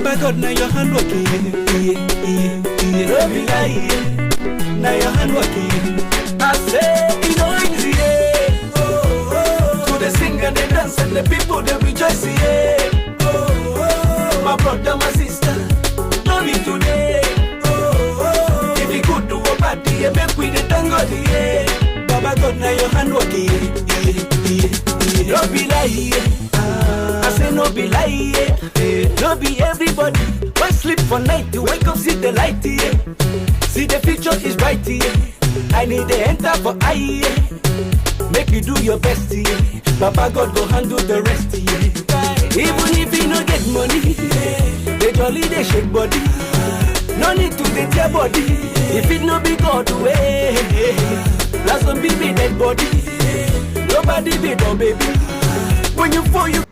Baba God, now your hand working. Don't be lying. Now your hand working. I say, you know easy. To the sing and the dance and the people they rejoice. My brother, my sister, love you today. If you could do a party, make we the tango. Baba God, now your hand working. Don't be lying. I say no be lie, no be everybody. Why sleep for night to wake up, see the light, see the future is bright, I need to enter for I, make you do your best, Papa God go handle the rest, even if you no get money, they jolly they shake body, no need to get your body, if it no be God way, last one be dead body, nobody be no baby, when you fall you